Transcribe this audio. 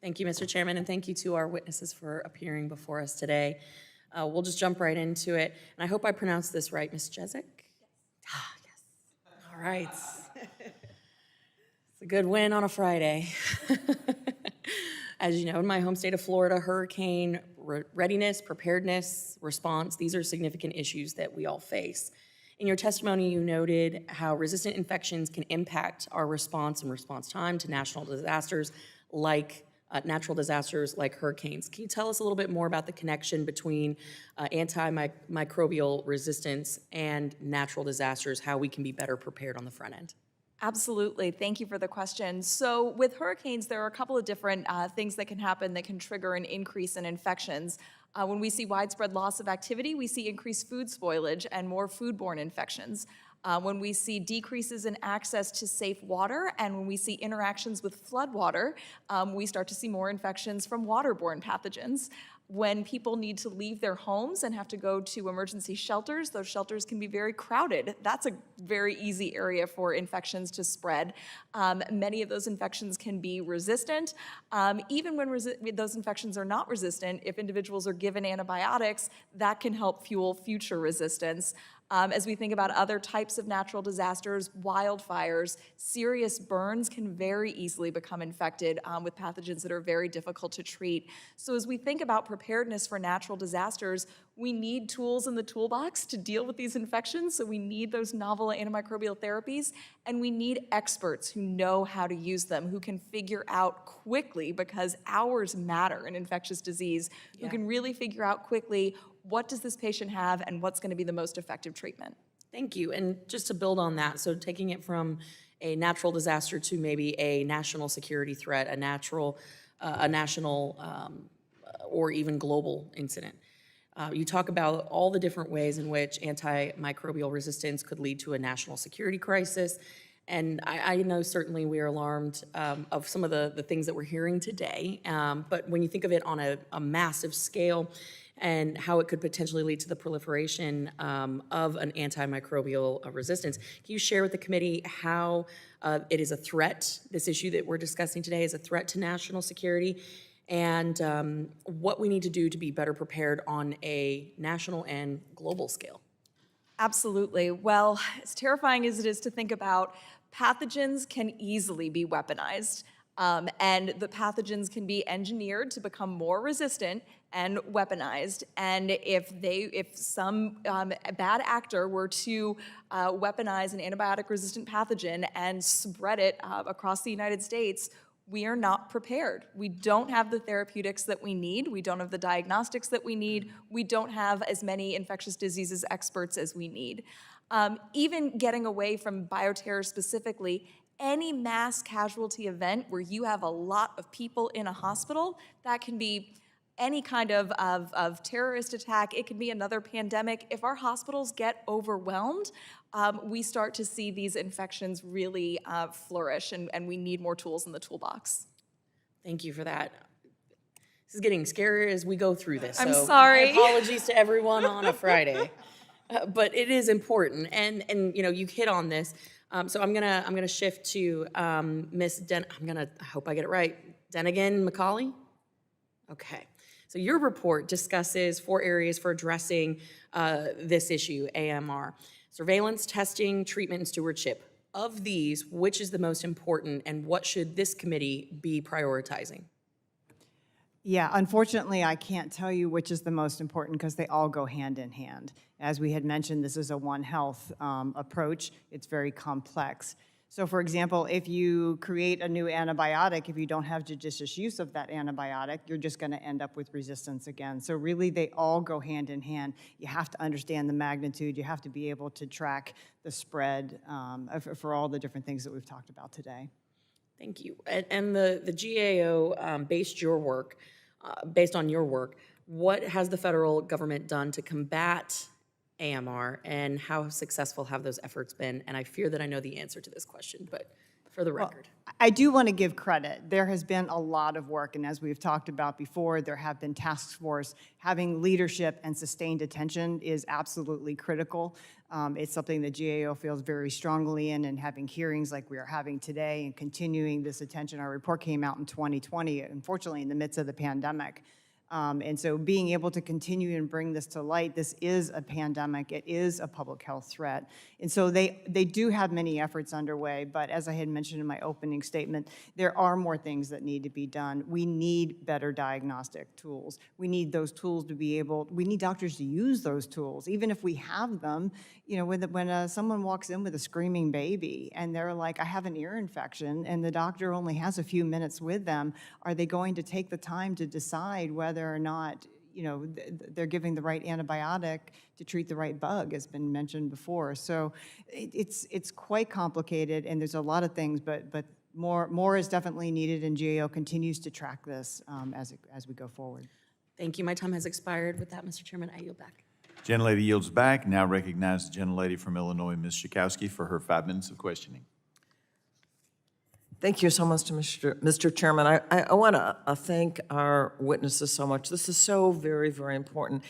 Thank you, Mr. Chairman, and thank you to our witnesses for appearing before us today. We'll just jump right into it. And I hope I pronounced this right, Ms. Jezik? Ah, yes. All right. It's a good win on a Friday. As you know, in my home state of Florida, hurricane readiness, preparedness, response, these are significant issues that we all face. In your testimony, you noted how resistant infections can impact our response and response time to national disasters like natural disasters like hurricanes. Can you tell us a little bit more about the connection between antimicrobial resistance and natural disasters, how we can be better prepared on the front end? Absolutely. Thank you for the question. So with hurricanes, there are a couple of different things that can happen that can trigger an increase in infections. When we see widespread loss of activity, we see increased food spoilage and more foodborne infections. When we see decreases in access to safe water, and when we see interactions with floodwater, we start to see more infections from waterborne pathogens. When people need to leave their homes and have to go to emergency shelters, those shelters can be very crowded. That's a very easy area for infections to spread. Many of those infections can be resistant. Even when those infections are not resistant, if individuals are given antibiotics, that can help fuel future resistance. As we think about other types of natural disasters, wildfires, serious burns can very easily become infected with pathogens that are very difficult to treat. So as we think about preparedness for natural disasters, we need tools in the toolbox to deal with these infections, so we need those novel antimicrobial therapies, and we need experts who know how to use them, who can figure out quickly, because hours matter in infectious disease, who can really figure out quickly what does this patient have and what's going to be the most effective treatment. Thank you. And just to build on that, so taking it from a natural disaster to maybe a national security threat, a national or even global incident. You talk about all the different ways in which antimicrobial resistance could lead to a national security crisis. And I know certainly we are alarmed of some of the things that we're hearing today. But when you think of it on a massive scale, and how it could potentially lead to the proliferation of an antimicrobial resistance. Can you share with the committee how it is a threat, this issue that we're discussing today is a threat to national security, and what we need to do to be better prepared on a national and global scale? Absolutely. Well, as terrifying as it is to think about, pathogens can easily be weaponized. And the pathogens can be engineered to become more resistant and weaponized. And if some bad actor were to weaponize an antibiotic-resistant pathogen and spread it across the United States, we are not prepared. We don't have the therapeutics that we need. We don't have the diagnostics that we need. We don't have as many infectious diseases experts as we need. Even getting away from bioterror specifically, any mass casualty event where you have a lot of people in a hospital, that can be any kind of terrorist attack, it can be another pandemic. If our hospitals get overwhelmed, we start to see these infections really flourish, and we need more tools in the toolbox. Thank you for that. This is getting scarier as we go through this. I'm so sorry. My apologies to everyone on a Friday. But it is important, and you know, you hit on this. So I'm gonna shift to Miss I hope I get it right. Denigan McCauley. Okay. So your report discusses 4 areas for addressing this issue, AMR: surveillance, testing, treatment, and stewardship. Of these, which is the most important, and what should this committee be prioritizing? Yeah, unfortunately, I can't tell you which is the most important because they all go hand in hand. As we had mentioned, this is a One Health approach. It's very complex. So for example, if you create a new antibiotic, if you don't have judicious use of that antibiotic, you're just going to end up with resistance again. So really, they all go hand in hand. You have to understand the magnitude. You have to be able to track the spread for all the different things that we've talked about today. Thank you. And the GAO based on your work, what has the federal government done to combat AMR, and how successful have those efforts been? And I fear that I know the answer to this question, but for the record. I do want to give credit. There has been a lot of work, and as we've talked about before, there have been task force. Having leadership and sustained attention is absolutely critical. It's something that GAO feels very strongly in, and having hearings like we are having today and continuing this attention. Our report came out in 2020, unfortunately in the midst of the pandemic. And so being able to continue and bring this to light, this is a pandemic, it is a public health threat. And so they do have many efforts underway, but as I had mentioned in my opening statement, there are more things that need to be done. We need better diagnostic tools. We need those tools to be able, we need doctors to use those tools, even if we have them. You know, when someone walks in with a screaming baby and they're like, I have an ear infection, and the doctor only has a few minutes with them, are they going to take the time to decide whether or not, you know, they're giving the right antibiotic to treat the right bug, has been mentioned before. So it's quite complicated, and there's a lot of things, but more is definitely needed, and GAO continues to track this as we go forward. Thank you. My time has expired. With that, Mr. Chairman, I yield back. Gentlelady yields back. Now recognize the gentlelady from Illinois, Ms. Schakowsky, for her 5 minutes of questioning. Thank you so much, Mr. Chairman. I want to thank our witnesses so much. This is so very, very important.